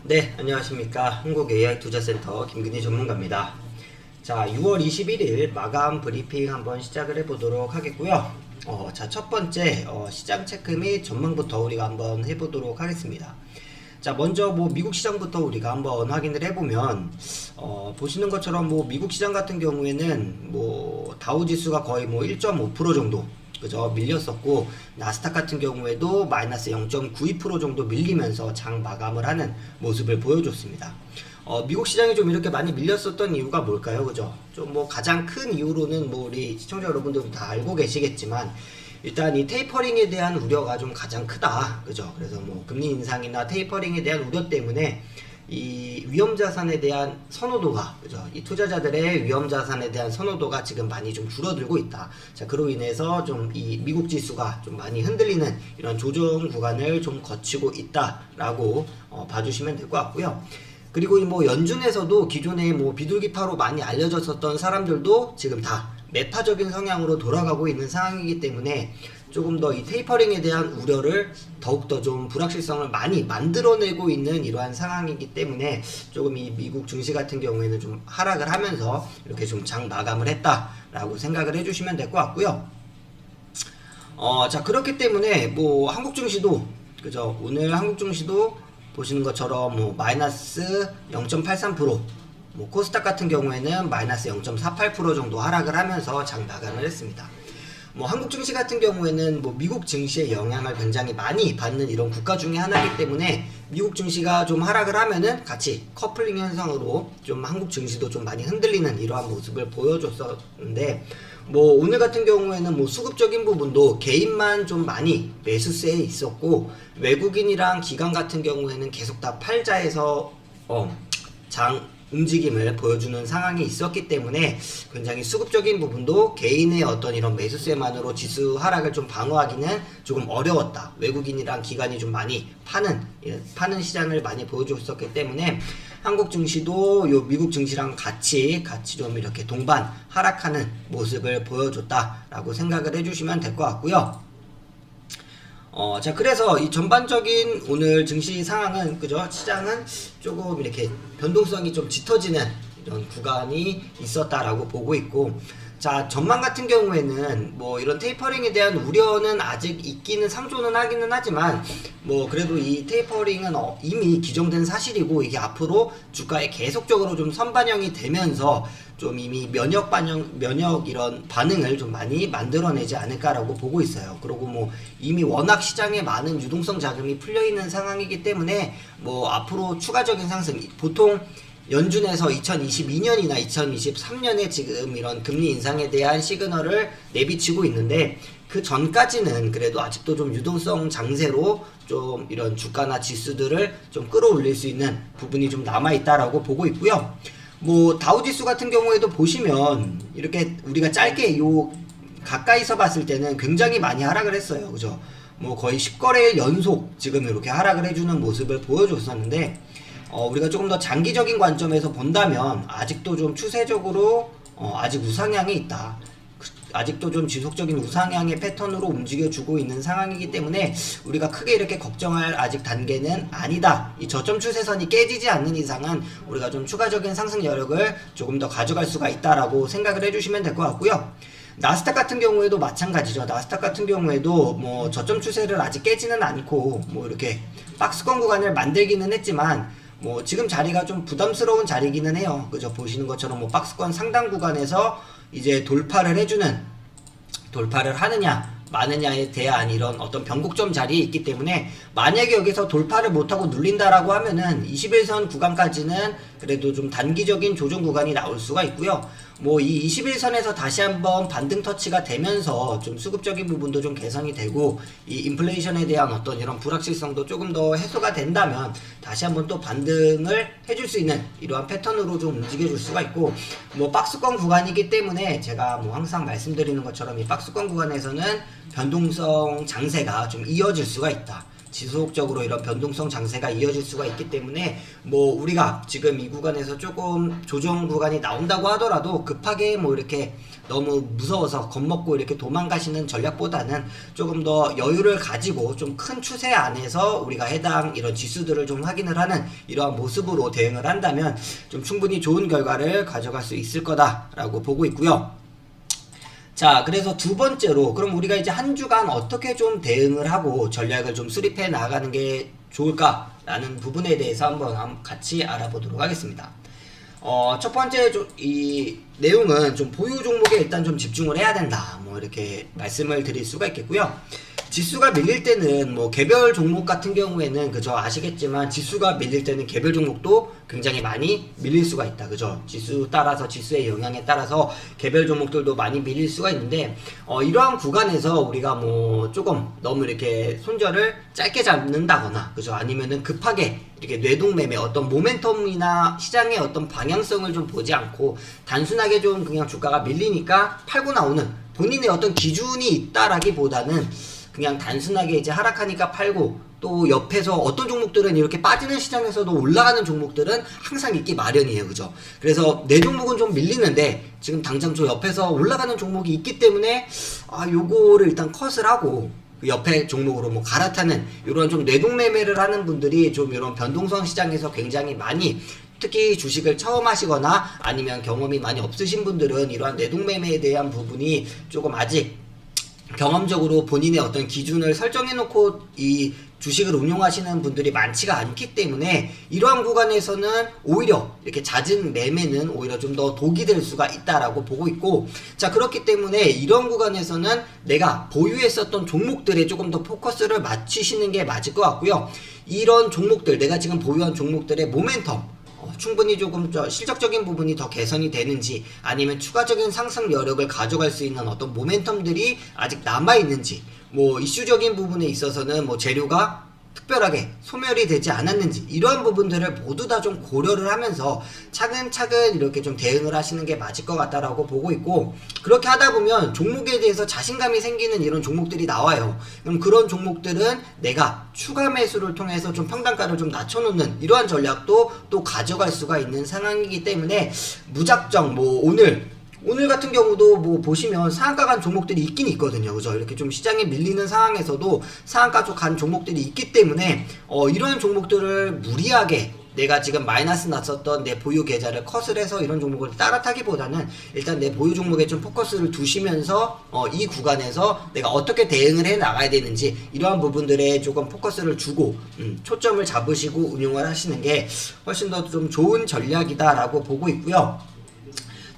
네, 안녕하십니까. 한국 AI 투자센터 김근희 전문가입니다. 자, 6월 21일 마감 브리핑 한번 시작을 해보도록 하겠고요. 첫 번째 시장 체크 및 전망부터 우리가 한번 해보도록 하겠습니다. 자, 먼저 미국 시장부터 우리가 한번 확인을 해보면 보시는 것처럼 미국 시장 같은 경우에는 다우 지수가 거의 1.5% 정도 그죠? 밀렸었고, 나스닥 같은 경우에도 마이너스 0.92% 정도 밀리면서 장 마감을 하는 모습을 보여줬습니다. 미국 시장이 좀 이렇게 많이 밀렸었던 이유가 뭘까요? 그죠? 좀 가장 큰 이유로는 우리 시청자 여러분들도 다 알고 계시겠지만, 일단 이 테이퍼링에 대한 우려가 좀 가장 크다. 그죠? 그래서 금리 인상이나 테이퍼링에 대한 우려 때문에 이 위험자산에 대한 선호도가, 그죠? 이 투자자들의 위험자산에 대한 선호도가 지금 많이 좀 줄어들고 있다. 자, 그로 인해서 좀 이 미국 지수가 좀 많이 흔들리는 이런 조정 구간을 좀 거치고 있다라고 봐주시면 될 것 같고요. 그리고 이 연준에서도 기존에 비둘기파로 많이 알려졌었던 사람들도 지금 다 매파적인 성향으로 돌아가고 있는 상황이기 때문에 조금 더 이 테이퍼링에 대한 우려를 더욱더 좀 불확실성을 많이 만들어내고 있는 이러한 상황이기 때문에 조금 이 미국 증시 같은 경우에는 좀 하락을 하면서 이렇게 좀 장 마감을 했다라고 생각을 해주시면 될 것 같고요. 자, 그렇기 때문에 한국 증시도, 그죠? 오늘 한국 증시도 보시는 것처럼 마이너스 0.83%, 코스닥 같은 경우에는 마이너스 0.48% 정도 하락을 하면서 장 마감을 했습니다. 한국 증시 같은 경우에는 미국 증시의 영향을 굉장히 많이 받는 이런 국가 중에 하나이기 때문에 미국 증시가 좀 하락을 하면은 같이 커플링 현상으로 좀 한국 증시도 좀 많이 흔들리는 이러한 모습을 보여줬었는데, 오늘 같은 경우에는 수급적인 부분도 개인만 좀 많이 매수세에 있었고, 외국인이랑 기관 같은 경우에는 계속 다 팔자에서 장 움직임을 보여주는 상황이 있었기 때문에 굉장히 수급적인 부분도 개인의 어떤 이런 매수세만으로 지수 하락을 좀 방어하기는 조금 어려웠다. 외국인이랑 기관이 좀 많이 파는 시장을 많이 보여줬었기 때문에 한국 증시도 요 미국 증시랑 같이 좀 이렇게 동반 하락하는 모습을 보여줬다라고 생각을 해주시면 될 것 같고요. 자, 그래서 이 전반적인 오늘 증시 상황은, 그죠? 시장은 조금 이렇게 변동성이 좀 짙어지는 이런 구간이 있었다라고 보고 있고, 자, 전망 같은 경우에는 이런 테이퍼링에 대한 우려는 아직 있기는 상조는 하기는 하지만, 그래도 이 테이퍼링은 이미 기정된 사실이고, 이게 앞으로 주가에 계속적으로 좀 선반영이 되면서 좀 이미 면역 이런 반응을 좀 많이 만들어내지 않을까라고 보고 있어요. 그리고 이미 워낙 시장에 많은 유동성 자금이 풀려있는 상황이기 때문에 앞으로 추가적인 상승, 보통 연준에서 2022년이나 2023년에 지금 이런 금리 인상에 대한 시그널을 내비치고 있는데, 그 전까지는 그래도 아직도 좀 유동성 장세로 좀 이런 주가나 지수들을 좀 끌어올릴 수 있는 부분이 좀 남아있다라고 보고 있고요. 다우지수 같은 경우에도 보시면 이렇게 우리가 짧게 가까이서 봤을 때는 굉장히 많이 하락을 했어요. 그죠? 거의 10거래일 연속 지금 이렇게 하락을 해주는 모습을 보여줬었는데, 우리가 조금 더 장기적인 관점에서 본다면 아직도 좀 추세적으로 아직 우상향이 있다. 아직도 좀 지속적인 우상향의 패턴으로 움직여주고 있는 상황이기 때문에 우리가 크게 이렇게 걱정할 아직 단계는 아니다. 이 저점 추세선이 깨지지 않는 이상은 우리가 좀 추가적인 상승 여력을 조금 더 가져갈 수가 있다라고 생각을 해주시면 될 것 같고요. 나스닥 같은 경우에도 마찬가지죠. 나스닥 같은 경우에도 저점 추세를 아직 깨지는 않고 이렇게 박스권 구간을 만들기는 했지만 지금 자리가 좀 부담스러운 자리기는 해요. 그죠? 보시는 것처럼 박스권 상단 구간에서 이제 돌파를 하느냐 마느냐에 대한 이런 어떤 변곡점 자리에 있기 때문에, 만약에 여기서 돌파를 못하고 눌린다라고 하면은 21선 구간까지는 그래도 좀 단기적인 조정 구간이 나올 수가 있고요. 이 21선에서 다시 한번 반등 터치가 되면서 좀 수급적인 부분도 좀 개선이 되고, 이 인플레이션에 대한 어떤 이런 불확실성도 조금 더 해소가 된다면 다시 한번 또 반등을 해줄 수 있는 이러한 패턴으로 좀 움직여줄 수가 있고, 박스권 구간이기 때문에 제가 항상 말씀드리는 것처럼 이 박스권 구간에서는 변동성 장세가 좀 이어질 수가 있다. 지속적으로 이런 변동성 장세가 이어질 수가 있기 때문에 뭐 우리가 지금 이 구간에서 조금 조정 구간이 나온다고 하더라도 급하게 뭐 이렇게 너무 무서워서 겁먹고 이렇게 도망가시는 전략보다는 조금 더 여유를 가지고 좀 큰 추세 안에서 우리가 해당 이런 지수들을 좀 확인을 하는 이러한 모습으로 대응을 한다면 좀 충분히 좋은 결과를 가져갈 수 있을 거다라고 보고 있고요. 자, 그래서 두 번째로 그럼 우리가 이제 한 주간 어떻게 좀 대응을 하고 전략을 좀 수립해 나가는 게 좋을까라는 부분에 대해서 한번 같이 알아보도록 하겠습니다. 첫 번째 이 내용은 좀 보유 종목에 일단 좀 집중을 해야 된다. 뭐 이렇게 말씀을 드릴 수가 있겠고요. 지수가 밀릴 때는 뭐 개별 종목 같은 경우에는 그저 아시겠지만 지수가 밀릴 때는 개별 종목도 굉장히 많이 밀릴 수가 있다. 그죠? 지수 따라서 지수의 영향에 따라서 개별 종목들도 많이 밀릴 수가 있는데 이러한 구간에서 우리가 뭐 조금 너무 이렇게 손절을 짧게 잡는다거나 그죠? 아니면은 급하게 이렇게 뇌동매매 어떤 모멘텀이나 시장의 어떤 방향성을 좀 보지 않고 단순하게 좀 그냥 주가가 밀리니까 팔고 나오는 본인의 어떤 기준이 있다라기보다는 그냥 단순하게 이제 하락하니까 팔고 또 옆에서 어떤 종목들은 이렇게 빠지는 시장에서도 올라가는 종목들은 항상 있기 마련이에요. 그죠? 그래서 내 종목은 좀 밀리는데 지금 당장 저 옆에서 올라가는 종목이 있기 때문에 요거를 일단 컷을 하고 그 옆에 종목으로 뭐 갈아타는 이런 좀 뇌동매매를 하는 분들이 좀 이런 변동성 시장에서 굉장히 많이 특히 주식을 처음 하시거나 아니면 경험이 많이 없으신 분들은 이러한 뇌동매매에 대한 부분이 조금 아직 경험적으로 본인의 어떤 기준을 설정해 놓고 이 주식을 운용하시는 분들이 많지가 않기 때문에 이러한 구간에서는 오히려 이렇게 잦은 매매는 오히려 좀 더 독이 될 수가 있다라고 보고 있고, 자 그렇기 때문에 이런 구간에서는 내가 보유했었던 종목들에 조금 더 포커스를 맞추시는 게 맞을 것 같고요. 이런 종목들 내가 지금 보유한 종목들의 모멘텀 충분히 조금 실적적인 부분이 더 개선이 되는지 아니면 추가적인 상승 여력을 가져갈 수 있는 어떤 모멘텀들이 아직 남아있는지 뭐 이슈적인 부분에 있어서는 뭐 재료가 특별하게 소멸이 되지 않았는지 이러한 부분들을 모두 다 좀 고려를 하면서 차근차근 이렇게 좀 대응을 하시는 게 맞을 것 같다라고 보고 있고, 그렇게 하다 보면 종목에 대해서 자신감이 생기는 이런 종목들이 나와요. 그럼 그런 종목들은 내가 추가 매수를 통해서 좀 평단가를 좀 낮춰놓는 이러한 전략도 또 가져갈 수가 있는 상황이기 때문에 무작정 뭐 오늘 같은 경우도 뭐 보시면 상한가 간 종목들이 있긴 있거든요. 그죠? 이렇게 좀 시장에 밀리는 상황에서도 상한가 쪽 간 종목들이 있기 때문에 이런 종목들을 무리하게 내가 지금 마이너스 났었던 내 보유 계좌를 컷을 해서 이런 종목을 따라타기보다는 일단 내 보유 종목에 좀 포커스를 두시면서 이 구간에서 내가 어떻게 대응을 해 나가야 되는지 이러한 부분들에 조금 포커스를 주고 초점을 잡으시고 운용을 하시는 게 훨씬 더 좀 좋은 전략이다라고 보고 있고요.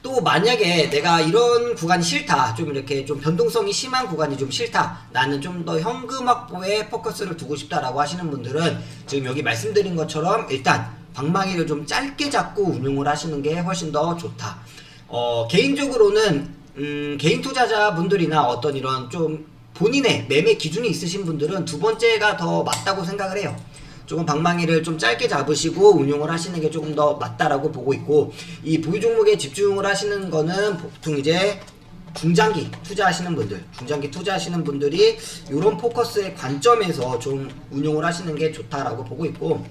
또 만약에 내가 이런 구간이 싫다, 좀 이렇게 좀 변동성이 심한 구간이 좀 싫다, 나는 좀 더 현금 확보에 포커스를 두고 싶다라고 하시는 분들은 지금 여기 말씀드린 것처럼 일단 방망이를 좀 짧게 잡고 운용을 하시는 게 훨씬 더 좋다. 개인적으로는 개인 투자자분들이나 어떤 이런 좀 본인의 매매 기준이 있으신 분들은 두 번째가 더 맞다고 생각을 해요. 조금 방망이를 좀 짧게 잡으시고 운용을 하시는 게 조금 더 맞다라고 보고 있고, 이 보유 종목에 집중을 하시는 거는 보통 이제 중장기 투자하시는 분들이 이런 포커스의 관점에서 좀 운용을 하시는 게 좋다라고 보고 있고,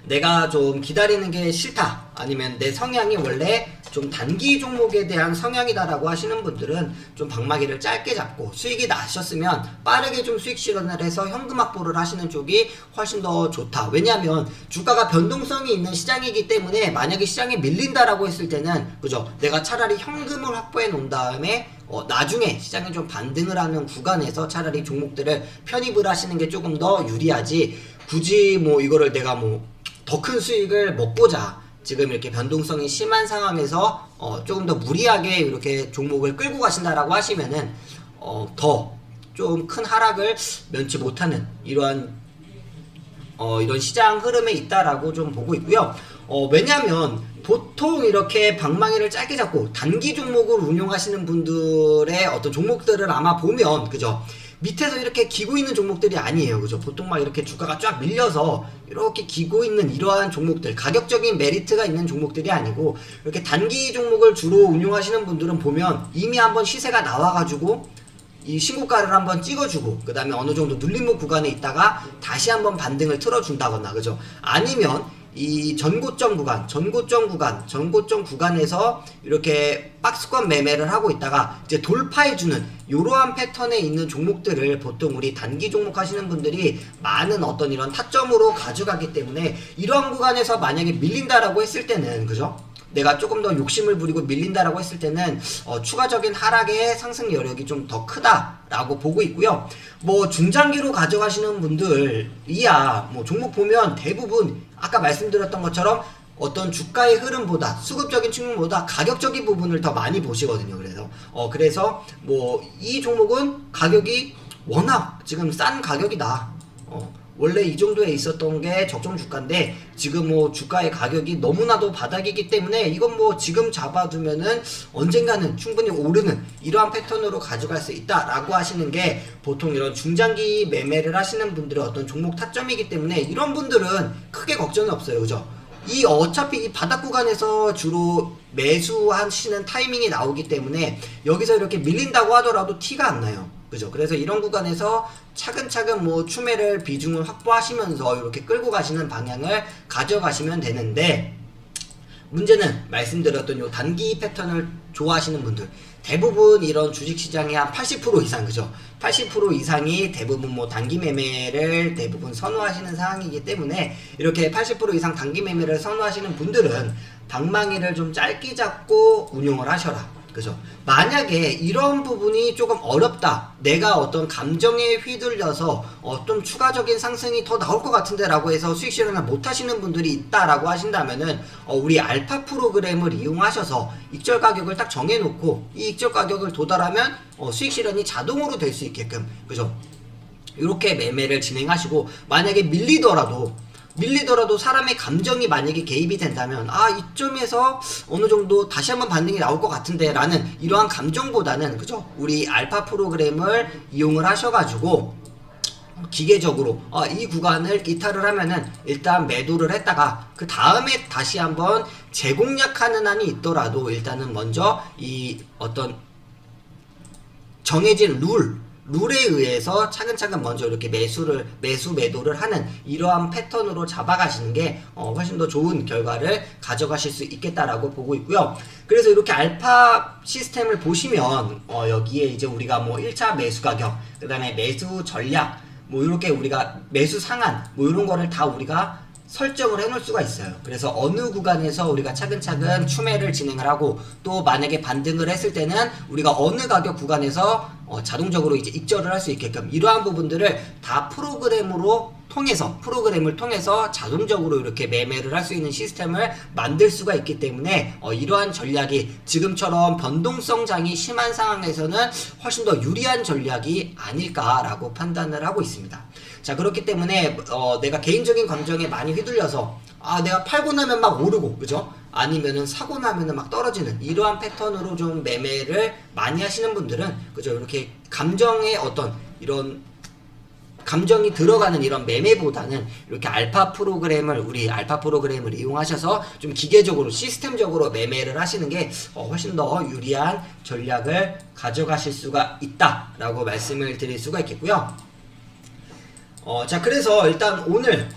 내가 좀 기다리는 게 싫다 아니면 내 성향이 원래 좀 단기 종목에 대한 성향이다라고 하시는 분들은 좀 방망이를 짧게 잡고 수익이 나셨으면 빠르게 좀 수익 실현을 해서 현금 확보를 하시는 쪽이 훨씬 더 좋다. 왜냐하면 주가가 변동성이 있는 시장이기 때문에 만약에 시장이 밀린다라고 했을 때는 그죠, 내가 차라리 현금을 확보해 놓은 다음에 나중에 시장이 좀 반등을 하는 구간에서 차라리 종목들을 편입을 하시는 게 조금 더 유리하지, 굳이 뭐 이거를 내가 뭐 더 큰 수익을 먹고자 지금 이렇게 변동성이 심한 상황에서 조금 더 무리하게 이렇게 종목을 끌고 가신다라고 하시면은 더 좀 큰 하락을 면치 못하는 이러한 이런 시장 흐름에 있다라고 좀 보고 있고요. 왜냐면 보통 이렇게 방망이를 짧게 잡고 단기 종목을 운용하시는 분들의 어떤 종목들을 아마 보면 그죠, 밑에서 이렇게 기고 있는 종목들이 아니에요. 그죠? 보통 막 이렇게 주가가 쫙 밀려서 이렇게 기고 있는 이러한 종목들, 가격적인 메리트가 있는 종목들이 아니고 이렇게 단기 종목을 주로 운용하시는 분들은 보면 이미 한번 시세가 나와가지고 이 신고가를 한번 찍어주고 그 다음에 어느 정도 눌림목 구간에 있다가 다시 한번 반등을 틀어준다거나 그죠? 아니면 이 전고점 구간에서 이렇게 박스권 매매를 하고 있다가 이제 돌파해주는 이러한 패턴에 있는 종목들을 보통 우리 단기 종목 하시는 분들이 많은 어떤 이런 타점으로 가져가기 때문에 이러한 구간에서 만약에 밀린다라고 했을 때는 그죠? 내가 조금 더 욕심을 부리고 밀린다라고 했을 때는 추가적인 하락의 상승 여력이 좀 더 크다라고 보고 있고요. 뭐 중장기로 가져가시는 분들이야 뭐 종목 보면 대부분 아까 말씀드렸던 것처럼 어떤 주가의 흐름보다 수급적인 측면보다 가격적인 부분을 더 많이 보시거든요. 그래서 뭐 이 종목은 가격이 워낙 지금 싼 가격이다. 원래 이 정도에 있었던 게 적정 주가인데 지금 뭐 주가의 가격이 너무나도 바닥이기 때문에 이건 뭐 지금 잡아두면은 언젠가는 충분히 오르는 이러한 패턴으로 가져갈 수 있다라고 하시는 게 보통 이런 중장기 매매를 하시는 분들의 어떤 종목 타점이기 때문에 이런 분들은 크게 걱정이 없어요. 그죠? 이 어차피 이 바닥 구간에서 주로 매수하시는 타이밍이 나오기 때문에 여기서 이렇게 밀린다고 하더라도 티가 안 나요. 그죠? 그래서 이런 구간에서 차근차근 뭐 추매를 비중을 확보하시면서 이렇게 끌고 가시는 방향을 가져가시면 되는데 문제는 말씀드렸던 요 단기 패턴을 좋아하시는 분들 대부분 이런 주식시장의 한 80% 이상 그죠? 80% 이상이 대부분 뭐 단기 매매를 대부분 선호하시는 상황이기 때문에 이렇게 80% 이상 단기 매매를 선호하시는 분들은 방망이를 좀 짧게 잡고 운용을 하셔라. 그죠? 만약에 이런 부분이 조금 어렵다. 내가 어떤 감정에 휘둘려서 좀 추가적인 상승이 더 나올 것 같은데 라고 해서 수익 실현을 못 하시는 분들이 있다라고 하신다면은 우리 알파 프로그램을 이용하셔서 익절 가격을 딱 정해놓고 이 익절 가격을 도달하면 수익 실현이 자동으로 될 수 있게끔 그죠? 이렇게 매매를 진행하시고 만약에 밀리더라도 사람의 감정이 만약에 개입이 된다면 이점에서 어느 정도 다시 한번 반등이 나올 것 같은데 라는 이러한 감정보다는 그죠? 우리 알파 프로그램을 이용을 하셔가지고 기계적으로 이 구간을 이탈을 하면은 일단 매도를 했다가 그 다음에 다시 한번 재공략하는 한이 있더라도 일단은 먼저 이 어떤 정해진 룰에 의해서 차근차근 먼저 이렇게 매도를 하는 이러한 패턴으로 잡아가시는 게 훨씬 더 좋은 결과를 가져가실 수 있겠다라고 보고 있고요. 그래서 이렇게 알파 시스템을 보시면 여기에 이제 우리가 뭐 1차 매수 가격, 그 다음에 매수 전략, 뭐 이렇게 우리가 매수 상한, 뭐 이런 거를 다 우리가 설정을 해놓을 수가 있어요. 그래서 어느 구간에서 우리가 차근차근 추매를 진행을 하고 또 만약에 반등을 했을 때는 우리가 어느 가격 구간에서 자동적으로 이제 익절을 할 수 있게끔 이러한 부분들을 다 프로그램을 통해서 자동적으로 이렇게 매매를 할 수 있는 시스템을 만들 수가 있기 때문에 이러한 전략이 지금처럼 변동성장이 심한 상황에서는 훨씬 더 유리한 전략이 아닐까라고 판단을 하고 있습니다. 자, 그렇기 때문에 내가 개인적인 감정에 많이 휘둘려서 내가 팔고 나면 막 오르고 그죠? 아니면은 사고 나면은 막 떨어지는 이러한 패턴으로 좀 매매를 많이 하시는 분들은 그죠? 이렇게 감정의 어떤 이런 감정이 들어가는 이런 매매보다는 이렇게 알파 프로그램을 이용하셔서 좀 기계적으로 시스템적으로 매매를 하시는 게 훨씬 더 유리한 전략을 가져가실 수가 있다라고 말씀을 드릴 수가 있겠고요. 자, 그래서 일단 오늘